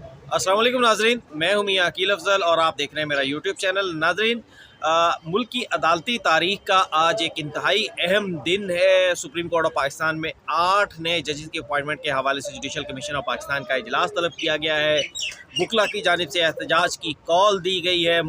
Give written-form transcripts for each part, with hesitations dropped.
अस्सलाम वालेकुम नाजरीन, मैं हूं मियां अकील अफजल और आप देख रहे हैं मेरा यूट्यूब चैनल। नाजरीन, मुल्क की अदालती तारीख का आज एक इंतहाई अहम दिन है। सुप्रीम कोर्ट ऑफ पाकिस्तान में 8 नए जजेस की अपॉइंटमेंट के हवाले से जुडिशल कमीशन ऑफ पाकिस्तान का इजलास तलब किया गया है। वकला की जानिब से एहतजाज की कॉल दी गई है।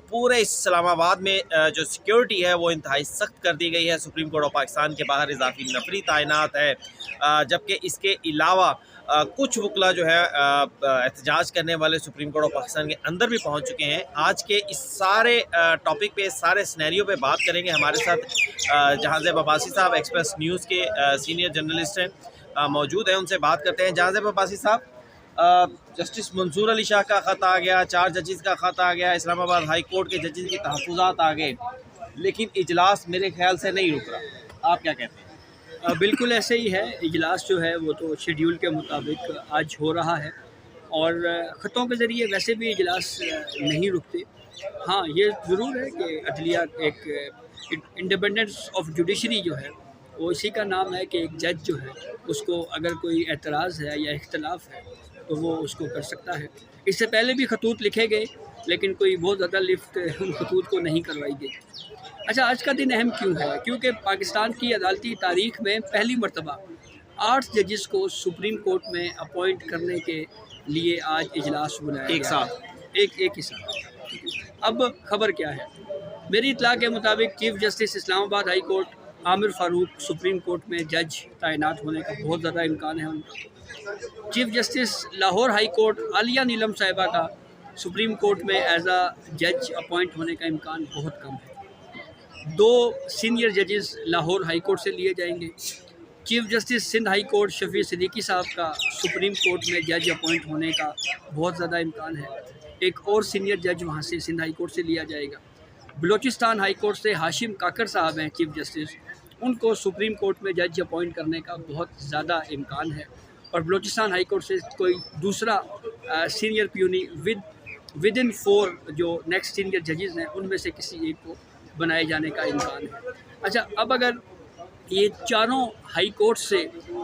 पूरे इस्लामाबाद में जो सिक्योरिटी है वो इंतहाई सख्त कर दी गई है। सुप्रीम कोर्ट ऑफ पाकिस्तान के बाहर इजाफी नफरी तैनात है, जबकि इसके अलावा कुछ वकला जो है एहतजाज करने वाले सुप्रीम कोर्ट ऑफ पाकिस्तान के अंदर भी पहुंच चुके हैं। आज के इस सारे टॉपिक पे, इस सारे सिनेरियो पे बात करेंगे। हमारे साथ जहांज़ेब अब्बासी साहब एक्सप्रेस न्यूज़ के सीनियर जर्नलिस्ट हैं, मौजूद हैं। उनसे बात करते हैं। जहांज़ेब अब्बासी साहब, जस्टिस मंसूर अली शाह का ख़त आ गया, 4 जजेस का ख़त आ गया, इस्लामाबाद हाई कोर्ट के जजेस के तहफ़्फ़ुज़ात आ गए, लेकिन इजलास मेरे ख्याल से नहीं रुक रहा। आप क्या कहते हैं? बिल्कुल ऐसे ही है। इजलास जो है वो तो शेड्यूल के मुताबिक आज हो रहा है और ख़तों के ज़रिए वैसे भी इजलास नहीं रुकते। हाँ, ये ज़रूर है कि अदलिया एक इंडिपेंडेंस ऑफ जुडिशरी जो है वो इसी का नाम है कि एक जज जो है उसको अगर कोई एतराज़ है या इख्तलाफ है तो वो उसको कर सकता है। इससे पहले भी खतूत लिखे गए लेकिन कोई बहुत ज़्यादा लिफ्ट उन खतूत को नहीं करवाई गई। अच्छा, आज का दिन अहम क्यों है? क्योंकि पाकिस्तान की अदालती तारीख़ में पहली मरतबा 8 जजेस को सुप्रीम कोर्ट में अपॉइंट करने के लिए आज इजलास बुलाया एक गया साथ है। एक ही साथ। अब खबर क्या है? मेरी इत्तला के मुताबिक chief justice Islamabad high court Aamir Farooq supreme court में जज तैनात होने का बहुत ज़्यादा इम्कान है उनका। Chief justice Lahore high court Aliya Neelam साहिबा का सुप्रीम कोर्ट में एज आ जज अपॉइंट होने का इम्कान बहुत कम है। 2 सीनियर जजेस लाहौर हाई कोर्ट से लिए जाएंगे। Chief justice Sindh high court Shafi Siddiqui साहब का सुप्रीम कोर्ट में जज अपॉइंट होने का बहुत ज़्यादा इम्कान है। एक और सीनियर जज वहाँ से सिंध हाई कोर्ट से लिया जाएगा। बलूचिस्तान हाई कोर्ट से हाशिम काकर साहब हैं चीफ जस्टिस, उनको सुप्रीम कोर्ट में जज अपॉइंट करने का बहुत ज़्यादा इम्कान है। और बलूचिस्तान हाई कोर्ट से कोई दूसरा सीनियर प्यूनी विद इन 4 जो नेक्स्ट सीनियर जजेस हैं उनमें से किसी एक को बनाए जाने का इम्कान है। अच्छा, अब अगर ये चारों हाई कोर्ट से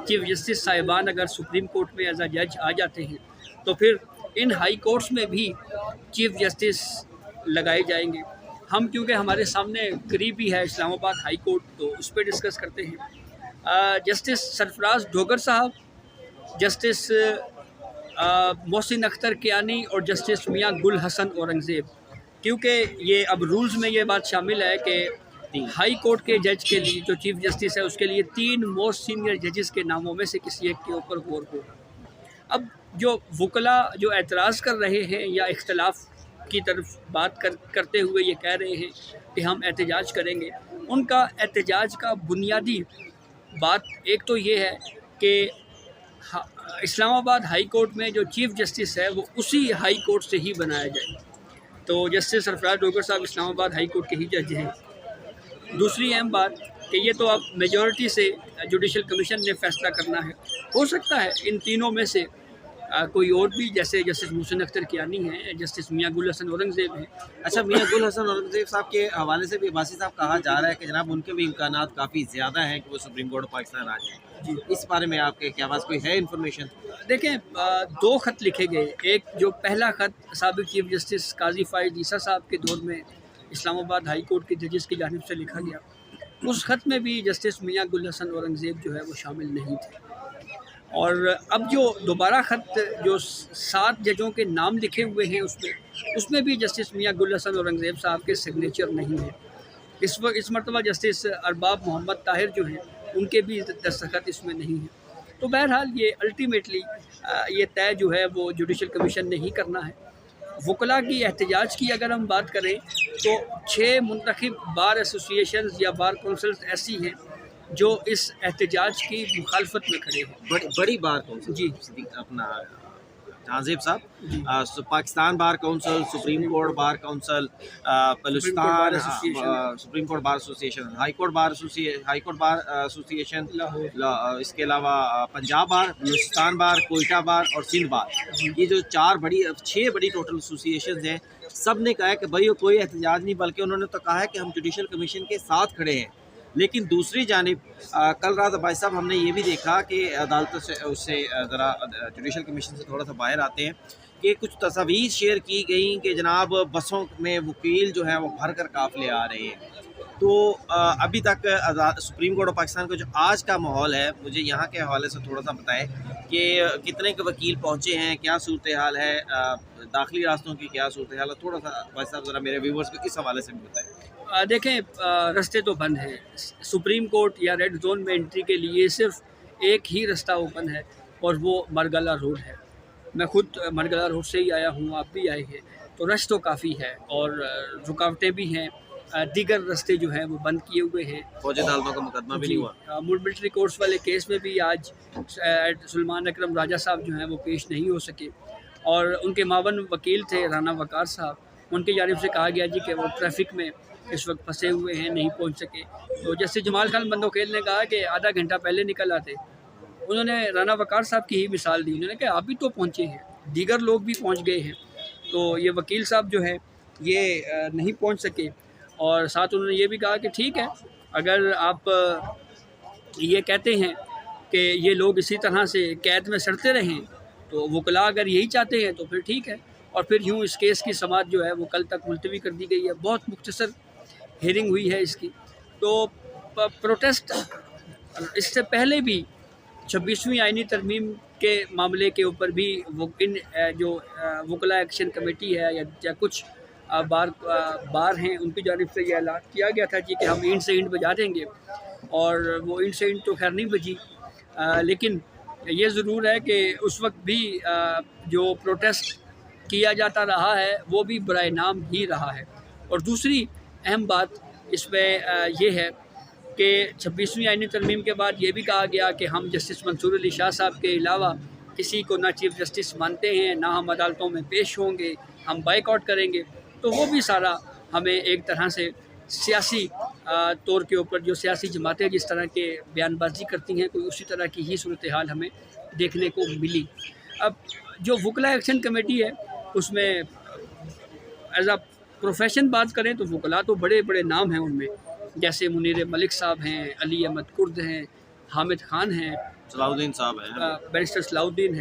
चीफ जस्टिस साहिबान अगर सुप्रीम कोर्ट में एज अ जज आ जाते हैं तो फिर इन हाई कोर्ट्स में भी चीफ जस्टिस लगाए जाएंगे। हम क्योंकि हमारे सामने करीब ही है इस्लामाबाद हाई कोर्ट, तो उस पर डिस्कस करते हैं। जस्टिस सरफराज डोगर साहब, जस्टिस मोहसिन अख्तर कियानी और जस्टिस मियां गुल हसन औरंगज़ेब, क्योंकि ये अब रूल्स में ये बात शामिल है कि हाई कोर्ट के जज के लिए जो चीफ जस्टिस है उसके लिए 3 मोस्ट सीनियर जजेस के नामों में से किसी एक के ऊपर गौर होगा। अब जो वकला जो एतराज़ कर रहे हैं या इख्तलाफ की तरफ बात करते हुए ये कह रहे हैं कि हम एहतजाज करेंगे, उनका एहतजाज का बुनियादी बात एक तो ये है कि इस्लामाबाद हाई कोर्ट में जो चीफ जस्टिस है वो उसी हाई कोर्ट से ही बनाया जाए। तो जस्टिस सरफराज डोगर साहब इस्लामाबाद हाई कोर्ट के ही जज हैं। दूसरी अहम बात कि ये तो अब मेजॉरिटी से जुडिशल कमीशन ने फैसला करना है। हो सकता है इन तीनों में से कोई और भी, जैसे जस्टिस मोहसिन अख्तर कियानी हैं, जस्टिस मियां गुल हसन औरंगज़ेब हैं। अच्छा, मियां गुल हसन औरंगज़ेब साहब के हवाले से भी अब्बासी साहब कहा जा रहा है कि जनाब उनके भी इम्कानात काफ़ी ज़्यादा हैं कि वो सुप्रीम कोर्ट ऑफ पाकिस्तान आ जाएँ। जी, इस बारे में आपके क्या पास कोई है इन्फॉर्मेशन? देखें, 2 ख़त लिखे गए। एक जो पहला ख़त साबिक़ चीफ जस्टिस काजी फ़ाइज़ ईसा साहब के दौर में इस्लामाबाद हाई कोर्ट के जजेस की जानिब से लिखा गया, उस ख़त में भी जस्टिस मियां गुल हसन औरंगज़ेब जो है वो शामिल नहीं थे। और अब जो दोबारा ख़त जो 7 जजों के नाम लिखे हुए हैं उसमें भी जस्टिस मियां गुल हसन औरंगज़ेब साहब के सिग्नेचर नहीं है। इस मरतबा जस्टिस अरबाब मोहम्मद ताहिर जो हैं उनके भी दस्तखत इसमें नहीं है। तो बहरहाल ये अल्टीमेटली ये तय जो है वो जुडिशल कमीशन ने ही करना है। वकला की एहतजाज की अगर हम बात करें तो 6 मुंतखब बार एसोसिएशंस या बार काउंसिल्स ऐसी हैं जो इस एहतजाज की मुखालफत में खड़े हैं। बड़ी बार कौंसिल जी अपना जहांज़ेब साहब, Pakistan bar council, supreme court bar council, Balochistan supreme court bar association, high court bar association, इसके अलावा पंजाब बार, बलूचिस्तान बार, कोयटा बार और सिंध बार, ये जो 6 बड़ी टोटल एसोसिएशन हैं, सब ने कहा है कि भाई कोई एहतजाज नहीं, बल्कि उन्होंने तो कहा है कि हम जुडिशल कमीशन के साथ खड़े हैं। लेकिन दूसरी जानिब कल रात भाई साहब हमने ये भी देखा कि अदालत से उससे ज़रा जुडिशल कमीशन से थोड़ा सा बाहर आते हैं कि कुछ तस्वीर शेयर की गई कि जनाब बसों में वकील जो है वो भर कर काफ़िले आ रहे हैं। तो अभी तक सुप्रीम कोर्ट ऑफ पाकिस्तान का जो आज का माहौल है, मुझे यहाँ के हवाले से थोड़ा सा बताएं कि कितने के वकील पहुँचे हैं, क्या सूरत हाल है, दाखिली रास्तों की क्या सूरत हाल है, थोड़ा सा भाई साहब ज़रा मेरे व्यूवर्स को इस हवाले से भी बताएं। देखें, रास्ते तो बंद हैं। सुप्रीम कोर्ट या रेड जोन में एंट्री के लिए सिर्फ एक ही रास्ता ओपन है और वो मरगला रोड है। मैं खुद मरगला रोड से ही आया हूँ, आप भी आए हैं, तो रश तो काफ़ी है और रुकावटें भी हैं। दीगर रास्ते जो हैं वो बंद किए हुए हैं। फौजी अदालतों का मुकदमा भी नहीं हुआ। मिलिट्री कोर्ट्स वाले केस में भी आज सलमान अकरम राजा साहब जो हैं वो पेश नहीं हो सके और उनके मावन वकील थे राना वकार साहब, उनकी जानिब से कहा गया जी कि वो ट्रैफिक में इस वक्त फंसे हुए हैं, नहीं पहुंच सके। तो जैसे जमाल खान बंदोखेल ने कहा कि आधा घंटा पहले निकल आते, उन्होंने राना वकार साहब की ही मिसाल दी। उन्होंने कहा आप भी तो पहुँचे हैं, दीगर लोग भी पहुँच गए हैं। तो ये वकील साहब जो है ये नहीं पहुँच सके और साथ उन्होंने ये भी कहा कि ठीक है, अगर आप ये कहते हैं कि ये लोग इसी तरह से कैद में सड़ते रहें तो वकला अगर यही चाहते हैं तो फिर ठीक है। और फिर यूँ इस केस की समाअत जो है वो कल तक मुलतवी कर दी गई है। बहुत मुख्तसर हियरिंग हुई है इसकी। तो प्रोटेस्ट इससे पहले भी 26वीं आइनी तरमीम के मामले के ऊपर भी वो इन जो वकला एक्शन कमेटी है या कुछ बार हैं, उनकी जानिब से ये ऐलान किया गया था जी कि हम ईंट से ईंट बजा देंगे और वो ईंट से ईंट तो खैर नहीं बजी। लेकिन ये ज़रूर है कि उस वक्त भी जो प्रोटेस्ट किया जाता रहा है वो भी बराए नाम ही रहा है। और दूसरी अहम बात इसमें ये है कि 26वीं आइनी तरमीम के बाद ये भी कहा गया कि हम जस्टिस मंसूर अली शाह साहब के अलावा किसी को ना चीफ़ जस्टिस मानते हैं, ना हम अदालतों में पेश होंगे, हम बाइकआउट करेंगे। तो वो भी सारा हमें एक तरह से सियासी तौर के ऊपर जो सियासी जमातें जिस तरह के बयानबाजी करती हैं, कोई उसी तरह की ही सूरत हाल हमें देखने को मिली। अब जो वकला एक्शन कमेटी है उसमें एज अ प्रोफेशन बात करें तो वकला तो बड़े बड़े नाम हैं उनमें, जैसे मुनीर मलिक साहब हैं, अली अहमद कुर्द हैं, हामिद खान हैं, सलाउद्दीन साहब हैं, बैरिस्टर सलाउद्दीन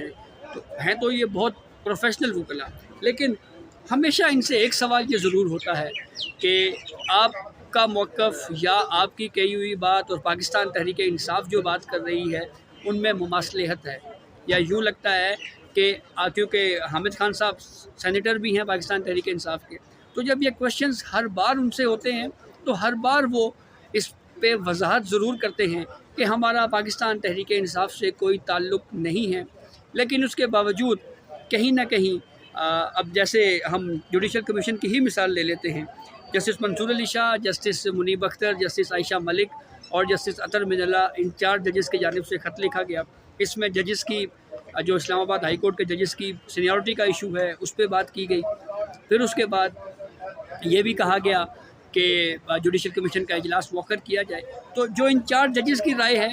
हैं तो ये बहुत प्रोफेशनल वकला। लेकिन हमेशा इनसे एक सवाल ये ज़रूर होता है कि आपका मौक़िफ़ या आपकी कही हुई बात और पाकिस्तान तहरीक इंसाफ जो बात कर रही है उनमें मुमासलहत है, या यूँ लगता है कि क्योंकि हामिद खान साहब सेनेटर भी हैं पाकिस्तान तहरीक इंसाफ के, तो जब ये क्वेश्चंस हर बार उनसे होते हैं तो हर बार वो इस पे वजाहत ज़रूर करते हैं कि हमारा पाकिस्तान तहरीक इंसाफ से कोई ताल्लुक़ नहीं है। लेकिन उसके बावजूद कहीं ना कहीं अब जैसे हम जुडिशल कमीशन की ही मिसाल ले लेते हैं, justice Mansoor Ali Shah, justice Munib Akhtar, justice Ayesha Malik और जस्टिस अतर मिनल्ला, इन 4 जजेस की जानिब से ख़त लिखा गया। इसमें जजेस की जो इस्लामाबाद हाई कोर्ट के जजेस की सीनियरिटी का इशू है उस पर बात की गई। फिर उसके बाद ये भी कहा गया कि जुडिशल कमीशन का इजलास वॉकर किया जाए। तो जो इन 4 जजेस की राय है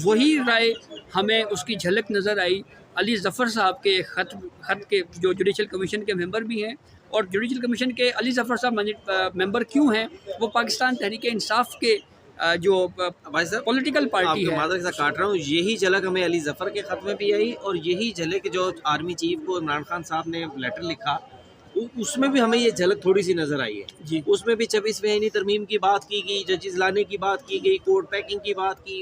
वही राय हमें उसकी झलक नज़र आई अली ज़फ़र साहब के ख़त के, जो जुडिशल कमीशन के मेंबर भी हैं। और जुडिशल कमीशन के अली ज़फ़र साहब मेंबर क्यों हैं? वो पाकिस्तान तहरीक इंसाफ के जो भाई साहब पॉलिटिकल पार्टी है। मादर के साथ काट रहा हूँ, यही झलक हमें अली ज़फ़र के ख़त में भी आई और यही झलक जो आर्मी चीफ को इमरान खान साहब ने लेटर लिखा उसमें भी हमें ये झलक थोड़ी सी नज़र आई है जी। उसमें भी 26वीं आईनी तरमीम की बात की गई, जजेस लाने की बात की गई, कोर्ट पैकिंग की बात की,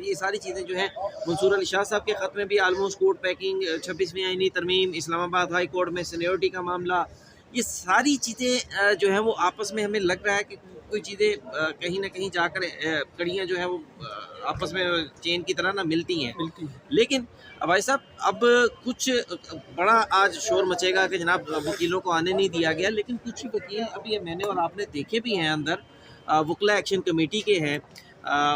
ये सारी चीज़ें जो हैं मंसूर अली शाह साहब के ख़त में भी आलमोस्ट कोर्ट पैकिंग, 26वीं आईनी तरमीम, इस्लामाबाद हाई कोर्ट में सीनियरिटी का मामला, ये सारी चीज़ें जो हैं वो आपस में हमें लग रहा है कि कोई चीज़ें कहीं ना कहीं जाकर कड़ियाँ जो है वो आपस में चेन की तरह ना मिलती हैं। लेकिन भाई साहब अब कुछ बड़ा आज शोर मचेगा कि जनाब वकीलों को आने नहीं दिया गया, लेकिन कुछ वकील अभी मैंने और आपने देखे भी हैं अंदर वकला एक्शन कमेटी के हैं।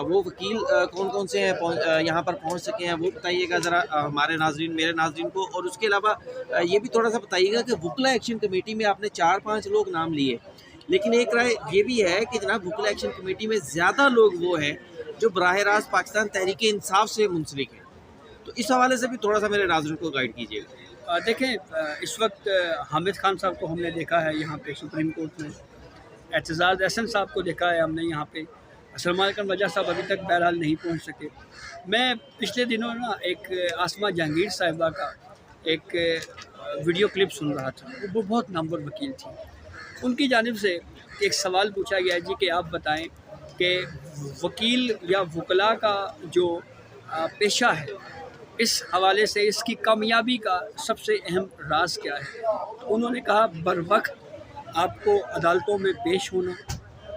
वो वकील कौन कौन से हैं यहाँ पर पहुँच सके हैं वो बताइएगा ज़रा हमारे नाजरीन, मेरे नाजरीन को। और उसके अलावा ये भी थोड़ा सा बताइएगा कि वकला एक्शन कमेटी में आपने 4-5 लोग नाम लिए, लेकिन एक राय ये भी है कि जनाब वकला एक्शन कमेटी में ज़्यादा लोग वो हैं जो बराह रास्त पाकिस्तान तहरीक इंसाफ से मुंसलिक हैं। तो इस हवाले से भी थोड़ा सा मेरे नाज़रीन को गाइड कीजिएगा। देखें, इस वक्त हामिद खान साहब को हमने देखा है यहाँ पे सुप्रीम कोर्ट में, एतजाज़ एहसन साहब को देखा है हमने यहाँ पे, सलमान खान रजा साहब अभी तक बहरहाल नहीं पहुंच सके। मैं पिछले दिनों ना एक आसमा जहांगीर साहिबा का एक वीडियो क्लिप सुन रहा था। वो बहुत नामवर वकील थी। उनकी जानिब से एक सवाल पूछा गया जी कि आप बताएं कि वकील या वकला का जो पेशा है, इस हवाले से इसकी कामयाबी का सबसे अहम राज क्या है। उन्होंने कहा बरवक्त आपको अदालतों में पेश होना,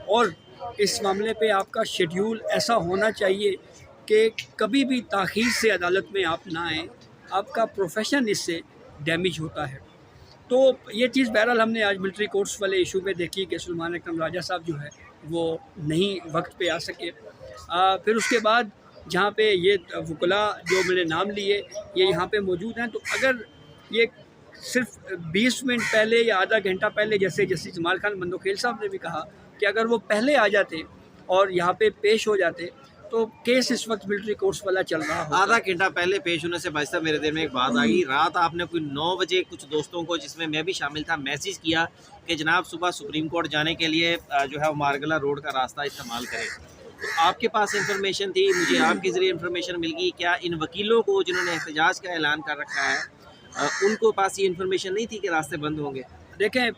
और इस मामले पे आपका शेड्यूल ऐसा होना चाहिए कि कभी भी ताख़ीर से अदालत में आप ना आएँ, आपका प्रोफेशन इससे डैमेज होता है। तो ये चीज़ बहरहाल हमने आज मिलिट्री कोर्ट्स वाले इशू में देखी कि सलमान अकरम राजा साहब जो है वो नहीं वक्त पे आ सके। फिर उसके बाद जहाँ पे ये वकला जो मैंने नाम लिए ये यहाँ पे मौजूद हैं, तो अगर ये सिर्फ 20 मिनट पहले या आधा घंटा पहले, जैसे जस्टिस जमाल खान मंदोखेल साहब ने भी कहा कि अगर वो पहले आ जाते और यहाँ पे पेश हो जाते तो केस इस वक्त मिलिट्री कोर्ट्स वाला चल रहा होता। आधा घंटा पहले पेश होने से भाई साहब मेरे दिल में एक बात आई। रात आपने कोई 9 बजे कुछ दोस्तों को, जिसमें मैं भी शामिल था, मैसेज किया कि जनाब सुबह सुप्रीम कोर्ट जाने के लिए जो है वो मारगला रोड का रास्ता इस्तेमाल करें। तो आपके पास इंफॉर्मेशन थी, मुझे आपके ज़रिए इंफॉर्मेशन मिल गई। क्या इन वकीलों को जिन्होंने एहतजाज का ऐलान कर रखा है उनको पास ये इन्फॉर्मेशन नहीं थी कि रास्ते बंद होंगे? देखें,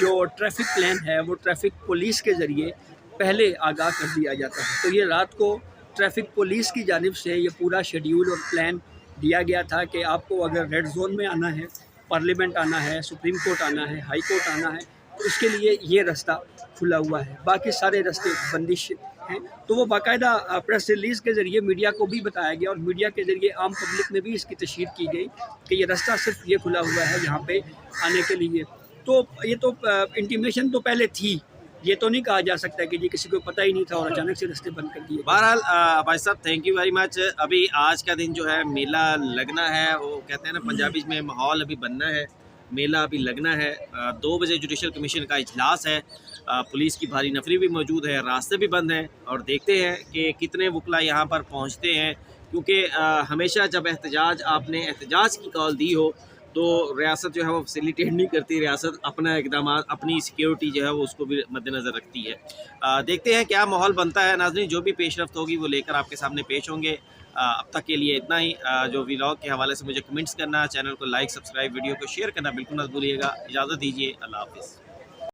जो ट्रैफिक प्लान है वो ट्रैफिक पुलिस के ज़रिए पहले आगाह कर दिया जाता है। तो ये रात को ट्रैफिक पुलिस की जानिब से ये पूरा शेड्यूल और प्लान दिया गया था कि आपको अगर रेड जोन में आना है, पार्लियामेंट आना है, सुप्रीम कोर्ट आना है, हाई कोर्ट आना है, तो इसके लिए ये रास्ता खुला हुआ है, बाकी सारे रास्ते बंदिश हैं। तो वो बाकायदा प्रेस रिलीज़ के ज़रिए मीडिया को भी बताया गया और मीडिया के ज़रिए आम पब्लिक में भी इसकी तशहीर की गई कि ये रास्ता सिर्फ ये खुला हुआ है यहाँ पे आने के लिए। तो ये तो इंटीमेशन तो पहले थी, ये तो नहीं कहा जा सकता कि जी किसी को पता ही नहीं था और अचानक से रास्ते बंद कर दिए। बहरहाल भाई साहब थैंक यू वेरी मच। अभी आज का दिन जो है मेला लगना है, वो कहते हैं ना पंजाबी में माहौल अभी बनना है, मेला अभी लगना है। 2 बजे जुडिशल कमीशन का इजलास है, पुलिस की भारी नफरी भी मौजूद है, रास्ते भी बंद हैं और देखते हैं कि कितने वकला यहाँ पर पहुँचते हैं। क्योंकि हमेशा जब आपने एहतजाज की कॉल दी हो तो रियासत जो है वो फैसिलिटेट नहीं करती, रियासत अपना इकदाम, अपनी सिक्योरिटी जो है वो उसको भी मद्देनज़र रखती है। देखते हैं क्या माहौल बनता है। नाज़रीन, जो भी पेशरफ्त होगी वो लेकर आपके सामने पेश होंगे। अब तक के लिए इतना ही। जो व्लॉग के हवाले से मुझे कमेंट्स करना, चैनल को लाइक, सब्सक्राइब, वीडियो को शेयर करना बिल्कुल मत भूलिएगा। इजाज़त दीजिए, अल्लाह हाफ़िज़।